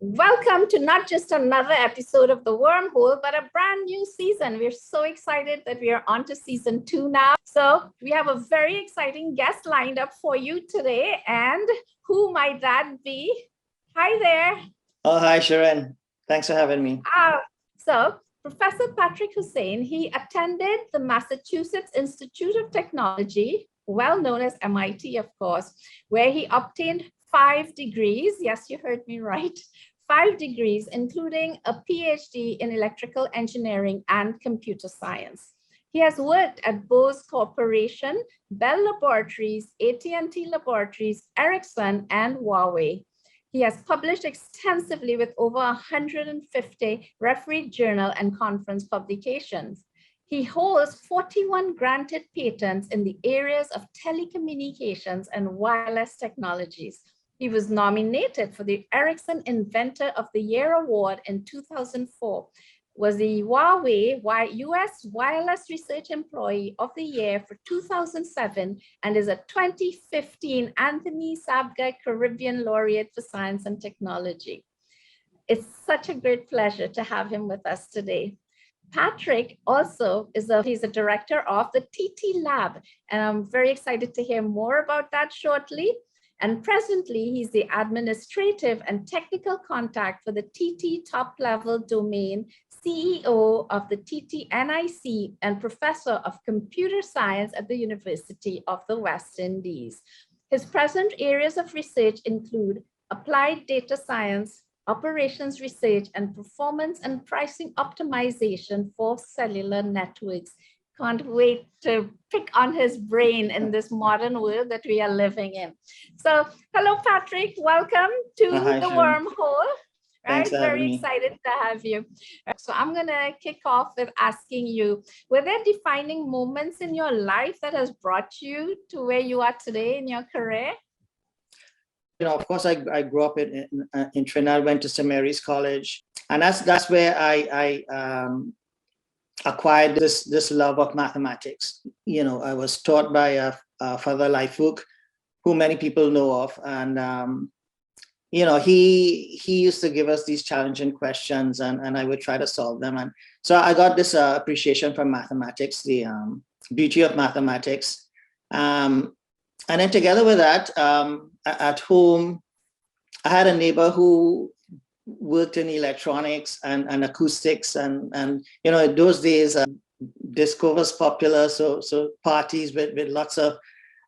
Welcome to not just another episode of the Wormhole, but a brand new season. We're so excited that we are on to season 2 now. So we have a very exciting guest lined up for you today. And who might that be? Hi there. Oh, hi, Sharon. Thanks for having me. So Professor Patrick Hosein, he attended the Massachusetts Institute of Technology, well known as MIT, of course, where he obtained 5 degrees. Yes, you heard me right. 5 degrees, including a PhD in electrical engineering and computer science. He has worked at Bose Corporation, Bell Laboratories, AT&T Laboratories, Ericsson, and Huawei. He has published extensively with over 150 refereed journal and conference publications. He holds 41 granted patents in the areas of telecommunications and wireless technologies. He was nominated for the Ericsson Inventor of the Year Award in 2004, was the Huawei US Wireless Research Employee of the Year for 2007, and is a 2015 Anthony Sabga Caribbean Laureate for Science and Technology. It's such a great pleasure to have him with us today. Patrick also he's a director of the TLab, and I'm very excited to hear more about that shortly. And presently, he's the administrative and technical contact for the TT top level domain, CEO of the TT-NIC, and professor of computer science at the University of the West Indies. His present areas of research include applied data science, operations research, and performance and pricing optimization for cellular networks. Can't wait to pick on his brain in this modern world that we are living in. So, hello, Patrick. Welcome to Hi, the Sharon. Wormhole. Thanks for having Very me. excited to have you. So I'm going to kick off with asking you, were there defining moments in your life that has brought you to where you are today in your career? Of course, I grew up in Trinidad, went to St. Mary's College, and that's where I acquired this love of mathematics. I was taught by Father Lifehook, who many people know of, and he used to give us these challenging questions, and I would try to solve them. And so I got this appreciation for mathematics, the beauty of mathematics. And then together with that, at home, I had a neighbor who worked in electronics and acoustics, and in those days, disco was popular, so parties with lots of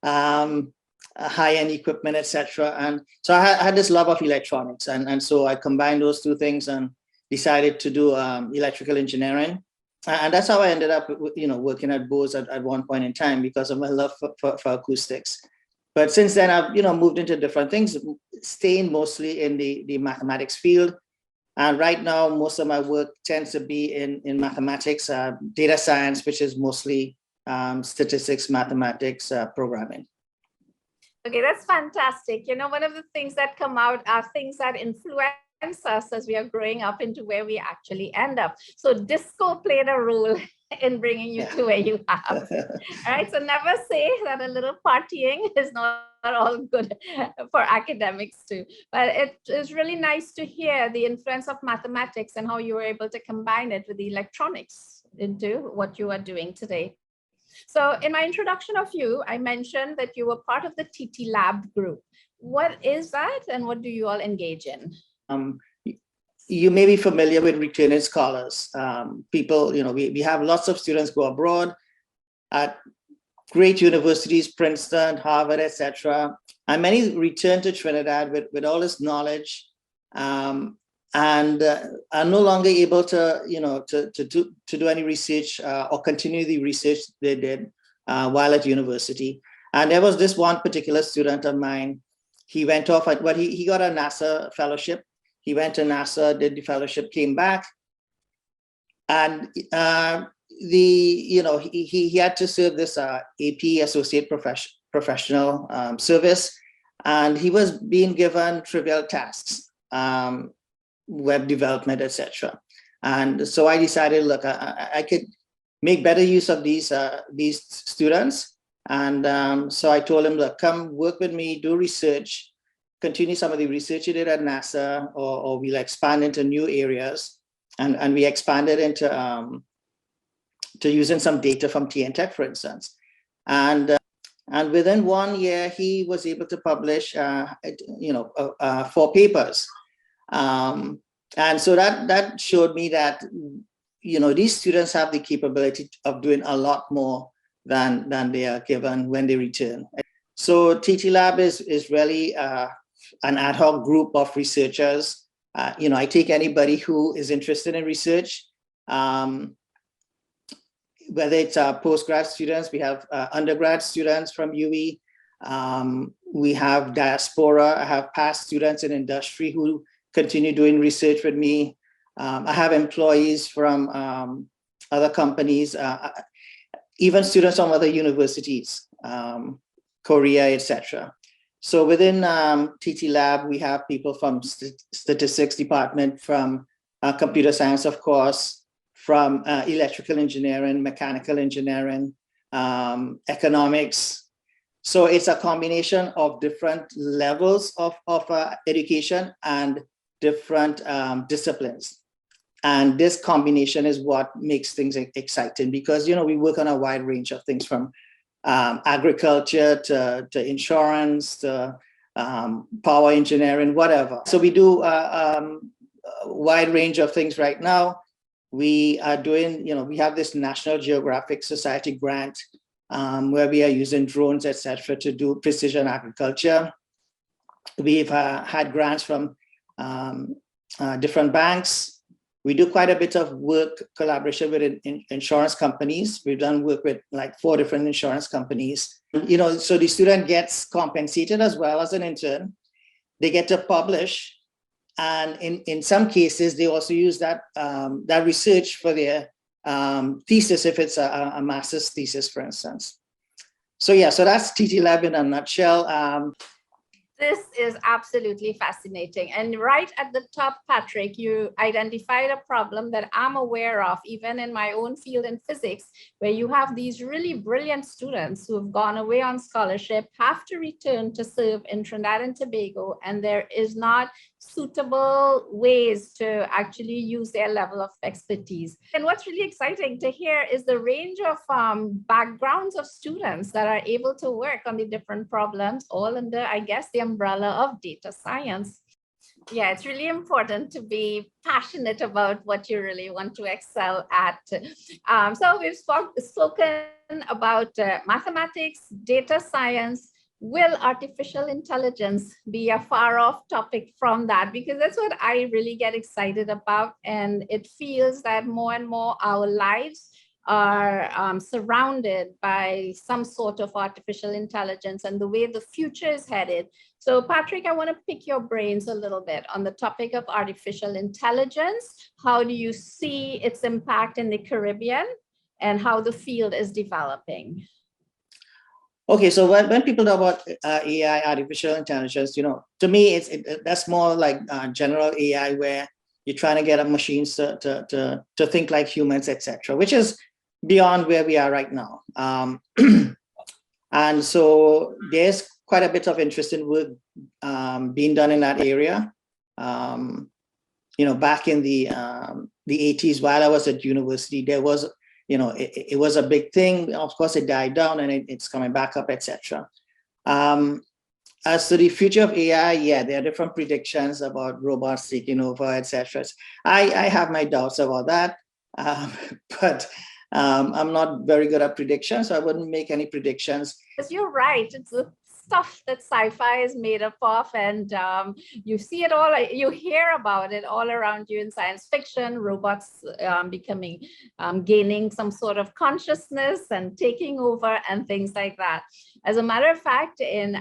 high-end equipment, etc. And so I had this love of electronics, and so I combined those two things and decided to do electrical engineering. And that's how I ended up, working at Bose at one point in time because of my love for acoustics. But since then, I've moved into different things, staying mostly in the mathematics field. And right now, most of my work tends to be in mathematics, data science, which is mostly statistics, mathematics, programming. Okay, that's fantastic. One of the things that come out are things that influence us as we are growing up into where we actually end up. So disco played a role in bringing you to where you have. All right, so never say that a little partying is not all good for academics too. But it is really nice to hear the influence of mathematics and how you were able to combine it with the electronics into what you are doing today. So in my introduction of you, I mentioned that you were part of the TLab group. What is that and what do you all engage in? You may be familiar with returning scholars. People, we have lots of students go abroad at great universities, Princeton, Harvard, etc. And many return to Trinidad with all this knowledge and are no longer able to do any research or continue the research they did while at university. And there was this one particular student of mine. He went off he got a NASA fellowship. He went to NASA, did the fellowship, came back, and he had to serve this AP Associate Professional service, and he was being given trivial tasks, web development, etc. And so I decided, look, I could make better use of these students, and so I told him, look, come work with me, do research. continue some of the research you did at NASA, or we'll expand into new areas. And we expanded into to using some data from TNTech, for instance. And within 1 year, he was able to publish, 4 papers. And so that showed me that, these students have the capability of doing a lot more than they are given when they return. So TLab is really an ad hoc group of researchers. I take anybody who is interested in research, whether it's postgrad students, we have undergrad students from UE, we have diaspora, I have past students in industry who continue doing research with me. I have employees from other companies, even students from other universities, Korea, etc. So within TLab, we have people from statistics department, from computer science, of course, from electrical engineering, mechanical engineering, economics. So it's a combination of different levels of education and different disciplines. And this combination is what makes things exciting, because, we work on a wide range of things, from agriculture to insurance to power engineering, whatever. So we do a wide range of things right now. We are doing, we have this National Geographic Society grant where we are using drones, etc., to do precision agriculture. We've had grants from different banks. We do quite a bit of work, collaboration with insurance companies. We've done work with like 4 different insurance companies. So the student gets compensated as well as an intern. They get to publish. And in some cases, they also use that research for their thesis, if it's a master's thesis, for instance. So yeah, so that's TLab in a nutshell. This is absolutely fascinating. And right at the top, Patrick, you identified a problem that I'm aware of, even in my own field in physics, where you have these really brilliant students who have gone away on scholarship, have to return to serve in Trinidad and Tobago, and there is not suitable ways to actually use their level of expertise. And what's really exciting to hear is the range of backgrounds of students that are able to work on the different problems, all under, I guess, the umbrella of data science. Yeah, it's really important to be passionate about what you really want to excel at. So we've spoken about mathematics, data science. Will artificial intelligence be a far off topic from that? Because that's what I really get excited about. And it feels that more and more our lives are surrounded by some sort of artificial intelligence and the way the future is headed. So Patrick, I want to pick your brains a little bit on the topic of artificial intelligence. How do you see its impact in the Caribbean and how the field is developing? Okay, so when people talk about AI, artificial intelligence, to me, that's more like general AI, where you're trying to get machines to think like humans, etc., which is beyond where we are right now. And so there's quite a bit of interesting work being done in that area. Back in the 80s, while I was at university, there was, it was a big thing. Of course, it died down and it's coming back up, etc. As to the future of AI, yeah, there are different predictions about robots taking over, etc. I have my doubts about that, but I'm not very good at predictions, so I wouldn't make any predictions. Because you're right, it's the stuff that sci-fi is made up of, and you see it all, you hear about it all around you in science fiction, robots gaining some sort of consciousness and taking over and things like that. As a matter of fact, in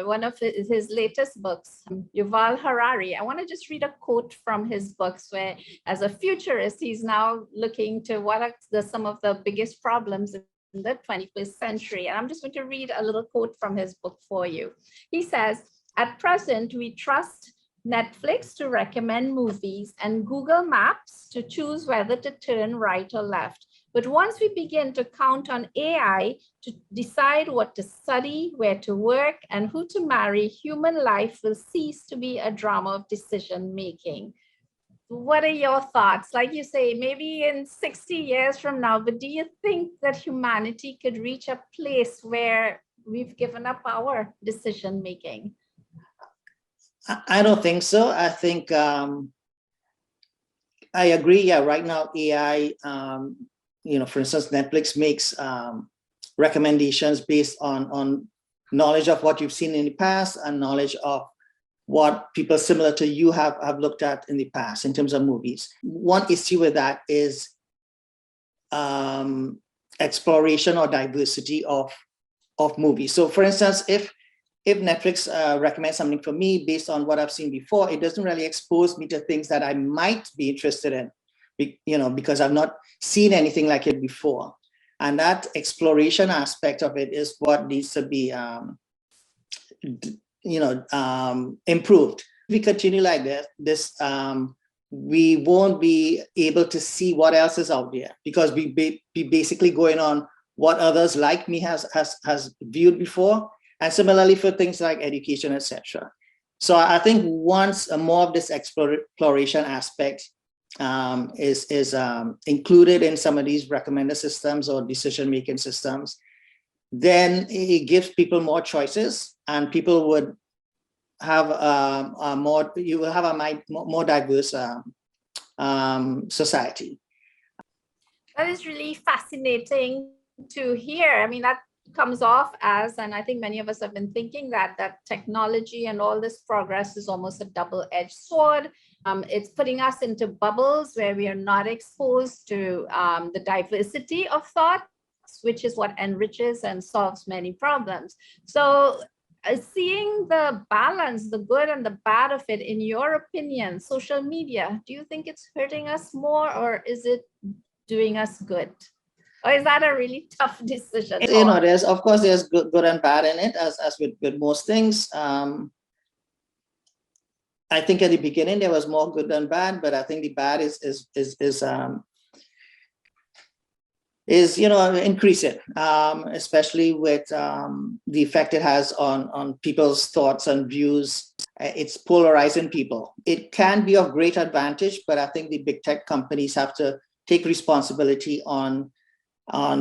one of his latest books, Yuval Harari, I want to just read a quote from his books, where as a futurist, he's now looking to what are some of the biggest problems in the 21st century. And I'm just going to read a little quote from his book for you. He says, "At present, we trust Netflix to recommend movies, and Google Maps to choose whether to turn right or left. But once we begin to count on AI to decide what to study, where to work, and who to marry, human life will cease to be a drama of decision making. What are your thoughts? Like you say, maybe in 60 years from now, but do you think that humanity could reach a place where we've given up our decision making? I don't think so. I think I agree. Yeah, right now AI, for instance, Netflix makes recommendations based on knowledge of what you've seen in the past and knowledge of what people similar to you have looked at in the past in terms of movies. One issue with that is exploration or diversity of movies. So for instance, if Netflix recommends something for me based on what I've seen before, it doesn't really expose me to things that I might be interested in, because I've not seen anything like it before. And that exploration aspect of it is what needs to be, improved. If we continue like this, we won't be able to see what else is out there, because we be basically going on what others like me has viewed before. And similarly for things like education, etc. So I think once more of this exploration aspect is included in some of these recommender systems or decision-making systems, then it gives people more choices, and people would have more diverse society. That is really fascinating to hear. I mean, that comes off as, and I think many of us have been thinking that technology and all this progress is almost a double-edged sword. It's putting us into bubbles where we are not exposed to the diversity of thoughts, which is what enriches and solves many problems. So seeing the balance, the good and the bad of it, in your opinion, social media, do you think it's hurting us more, or is it doing us good? Or is that a really tough decision? There's good and bad in it, as with most things. I think at the beginning there was more good than bad, but I think the bad is increasing, especially with the effect it has on people's thoughts and views. It's polarizing people. It can be of great advantage, but I think the big tech companies have to take responsibility on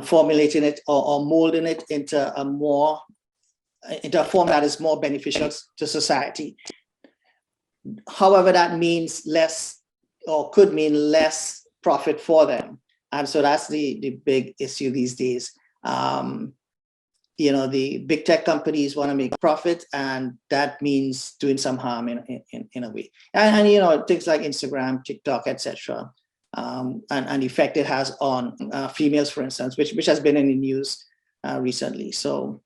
formulating it or molding it into a form that is more beneficial to society. However, that means less, or could mean less, profit for them. And so that's the big issue these days. The big tech companies want to make profit, and that means doing some harm in a way. And things like Instagram, TikTok, etc. And the effect it has on females, for instance, which has been in the news recently. So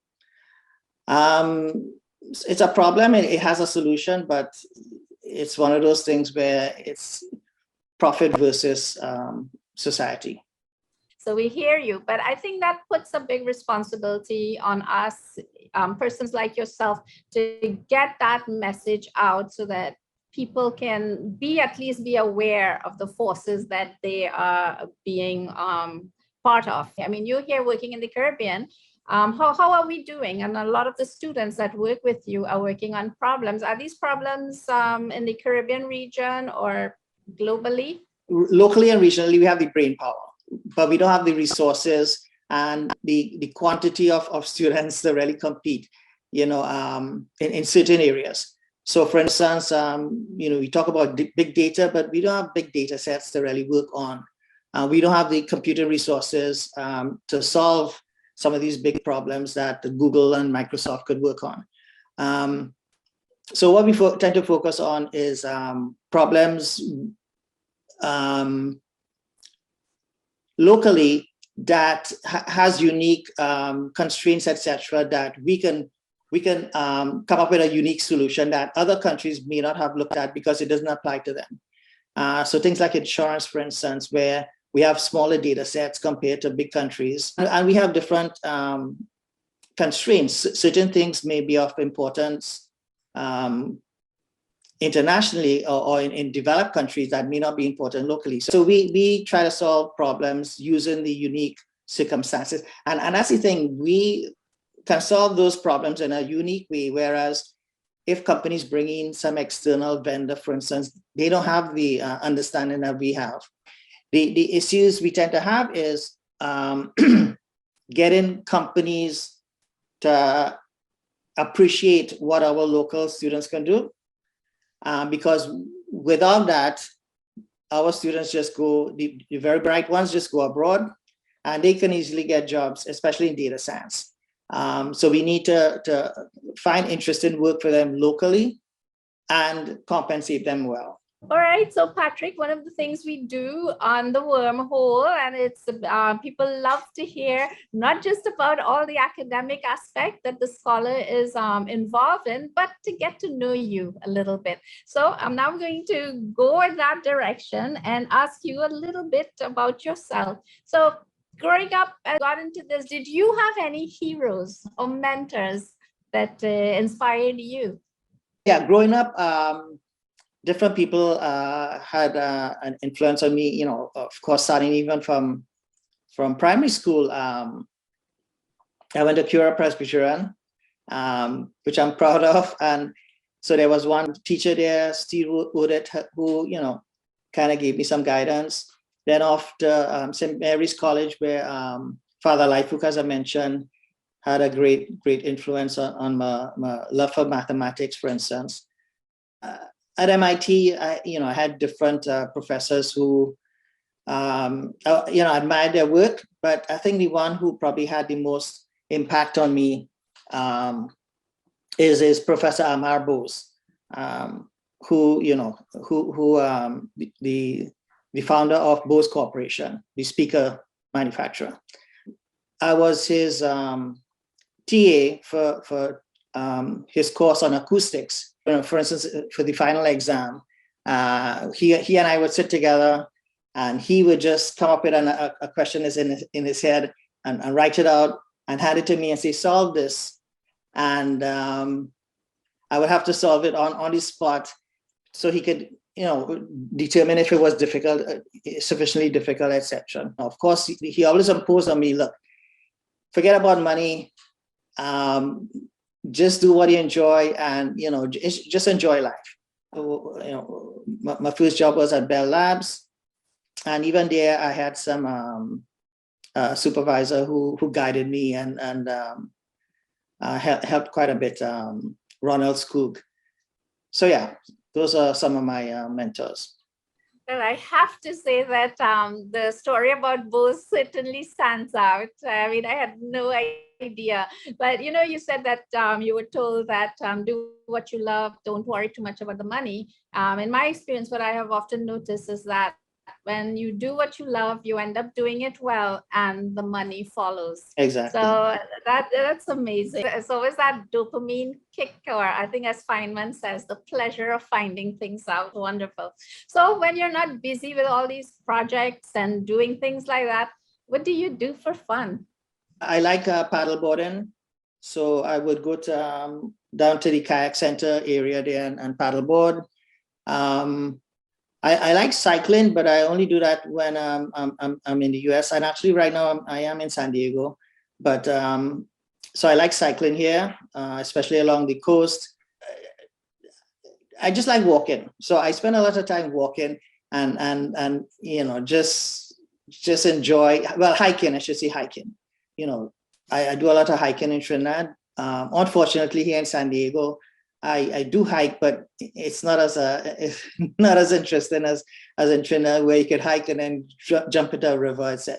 it's a problem. It has a solution, but it's one of those things where it's profit versus society. So we hear you, but I think that puts a big responsibility on us, persons like yourself, to get that message out so that people can at least be aware of the forces that they are being part of. I mean, you're here working in the Caribbean. How are we doing? And a lot of the students that work with you are working on problems. Are these problems in the Caribbean region or globally? Locally and regionally, we have the brain power, but we don't have the resources and the quantity of students to really compete, in certain areas. So for instance, we talk about big data, but we don't have big data sets to really work on. We don't have the computer resources to solve some of these big problems that Google and Microsoft could work on. So what we tend to focus on is problems locally that has unique constraints, etc., that we can come up with a unique solution that other countries may not have looked at because it doesn't apply to them. So things like insurance, for instance, where we have smaller data sets compared to big countries, and we have different constraints. Certain things may be of importance internationally or in developed countries that may not be important locally. So we try to solve problems using the unique circumstances. And that's the thing, we can solve those problems in a unique way, whereas if companies bring in some external vendor, for instance, they don't have the understanding that we have. The issues we tend to have is getting companies to appreciate what our local students can do. Because without that, our students just go, the very bright ones just go abroad and they can easily get jobs, especially in data science. So we need to find interesting work for them locally and compensate them well. All right, so Patrick, one of the things we do on the Wormhole, and it's people love to hear not just about all the academic aspect that the scholar is involved in, but to get to know you a little bit. So I'm now going to go in that direction and ask you a little bit about yourself. So growing up and got into this, did you have any heroes or mentors that inspired you? Yeah, growing up, different people had an influence on me, of course, starting even from primary school. I went to Cura Presbyterian, which I'm proud of. And so there was one teacher there, Steve Woodett, who, kind of gave me some guidance. Then off to St. Mary's College, where Father Lightfoot, as I mentioned, had a great influence on my love for mathematics, for instance. At MIT, I had different professors who, admired their work, but I think the one who probably had the most impact on me is Professor Amar Bose, who the founder of Bose Corporation, the speaker manufacturer. I was his TA for his course on acoustics. For instance, for the final exam, he and I would sit together, and he would just come up with a question is in his head and write it out and hand it to me and say, solve this. And I would have to solve it on the spot, so he could, determine if it was difficult, sufficiently difficult, etc. Of course, he always imposed on me, look, forget about money. Just do what you enjoy, and just enjoy life. My first job was at Bell Labs, and even there I had some supervisor who guided me and helped quite a bit. Ronald Skoog. So yeah, those are some of my mentors. Well, I have to say that the story about Bose certainly stands out. I mean, I had no idea, but you said that you were told that do what you love, don't worry too much about the money. In my experience, what I have often noticed is that when you do what you love, you end up doing it well, and the money follows. Exactly. So that's amazing. It's always that dopamine kick, or I think as Feynman says, the pleasure of finding things out. Wonderful. So when you're not busy with all these projects and doing things like that, what do you do for fun? I like paddleboarding. So I would go to, down to the kayak center area there and paddleboard. I like cycling, but I only do that when I'm in the US. And actually right now I am in San Diego. But so I like cycling here, especially along the coast. I just like walking. So I spend a lot of time walking and just enjoy, well, hiking, I should say hiking. I do a lot of hiking in Trinidad. Unfortunately, here in San Diego, I do hike, but it's not as interesting as in Trinidad, where you could hike and then jump into a river, etc.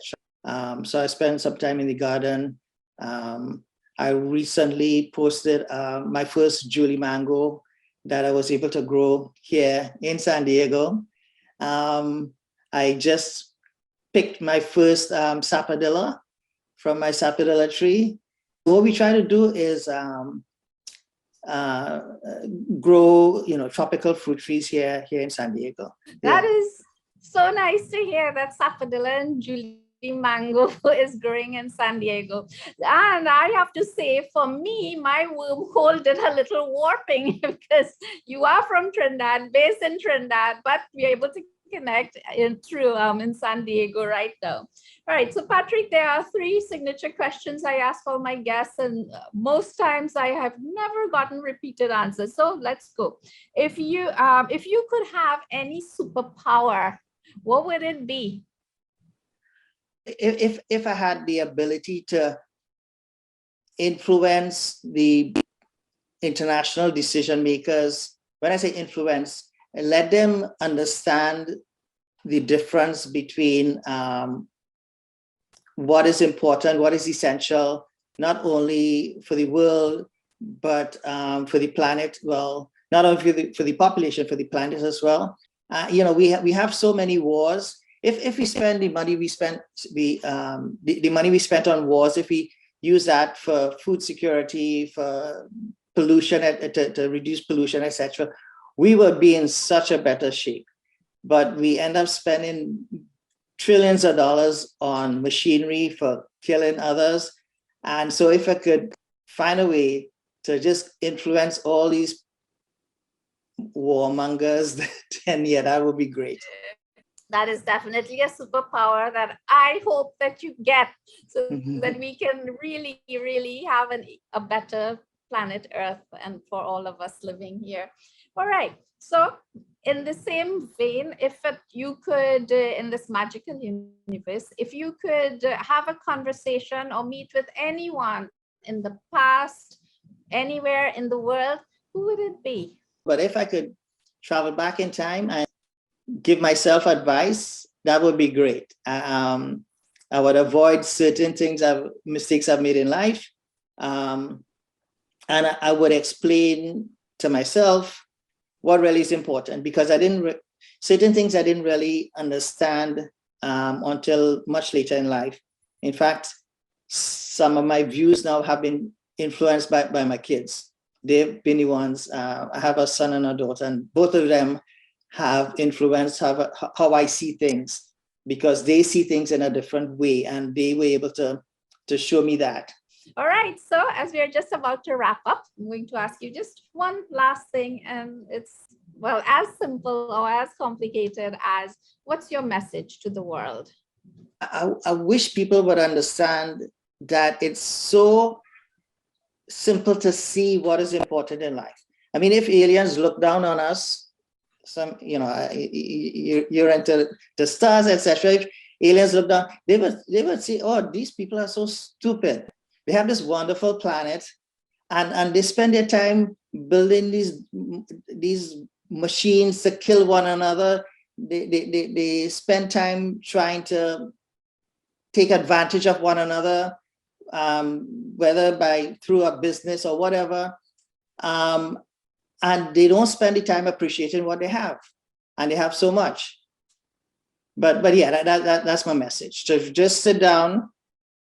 So I spent some time in the garden. I recently posted my first Julie mango that I was able to grow here in San Diego. I just picked my first sapodilla from my sapodilla tree. What we try to do is grow, tropical fruit trees here in San Diego. That is so nice to hear that sapodilla and Julie mango is growing in San Diego. And I have to say, for me, my wormhole did a little warping because you are from Trinidad, based in Trinidad, but we're able to connect in San Diego right now. All right, so Patrick, there are 3 signature questions I ask all my guests, and most times I have never gotten repeated answers. So let's go. If you could have any superpower, what would it be? If I had the ability to influence the international decision makers, when I say influence, let them understand the difference between what is important, what is essential, not only for the world, but for the planet. Well, not only for the population, for the planet as well. We have so many wars. If we spend the money we spent, the money we spent on wars, if we use that for food security, for pollution, to reduce pollution, etc., we would be in such a better shape. But we end up spending trillions of dollars on machinery for killing others. And so if I could find a way to just influence all these warmongers, then yeah, that would be great. That is definitely a superpower that I hope that you get, so that we can really, really have a better planet Earth and for all of us living here. All right. So in the same vein, if you could, in this magical universe, if you could have a conversation or meet with anyone in the past, anywhere in the world, who would it be? But if I could travel back in time and give myself advice, that would be great. I would avoid certain mistakes I've made in life. And I would explain to myself what really is important, because certain things I didn't really understand until much later in life. In fact, some of my views now have been influenced by my kids. They've been the ones. I have a son and a daughter, and both of them have influenced how I see things, because they see things in a different way, and they were able to show me that. All right, so as we are just about to wrap up, I'm going to ask you just one last thing, and it's, well, as simple or as complicated as, what's your message to the world? I wish people would understand that it's so simple to see what is important in life. I mean, if aliens look down on us, you're into the stars, etc. If aliens look down, they would say, oh, these people are so stupid. We have this wonderful planet, and they spend their time building these machines to kill one another. They spend time trying to take advantage of one another, whether through a business or whatever. And they don't spend the time appreciating what they have, and they have so much. But yeah, that's my message. So just sit down,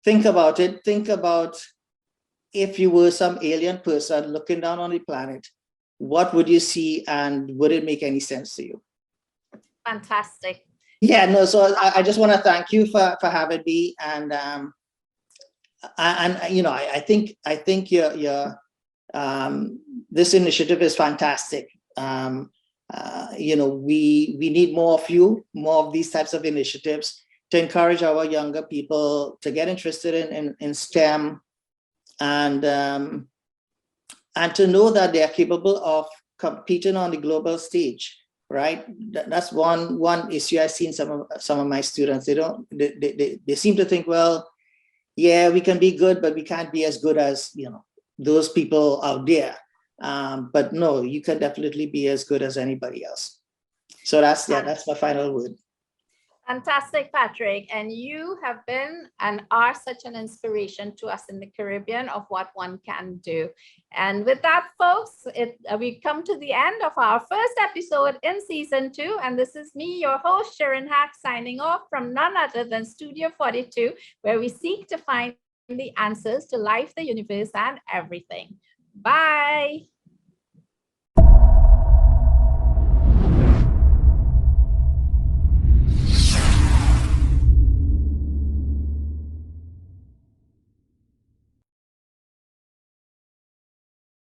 think about it. Think about, if you were some alien person looking down on the planet, what would you see, and would it make any sense to you? Fantastic. Yeah, no. So I just want to thank you for having me, and I think your this initiative is fantastic. We need more of you, more of these types of initiatives to encourage our younger people to get interested in STEM, and to know that they are capable of competing on the global stage. Right, that's one issue I see in some of my students. They seem to think, well, yeah, we can be good, but we can't be as good as those people out there. But no, you can definitely be as good as anybody else. So that's my final word. Fantastic, Patrick. And you have been and are such an inspiration to us in the Caribbean of what one can do. And with that, folks, we come to the end of our first episode in season 2. And this is me, your host, Sharon Hack, signing off from none other than Studio 42, where we seek to find the answers to life, the universe, and everything. Bye.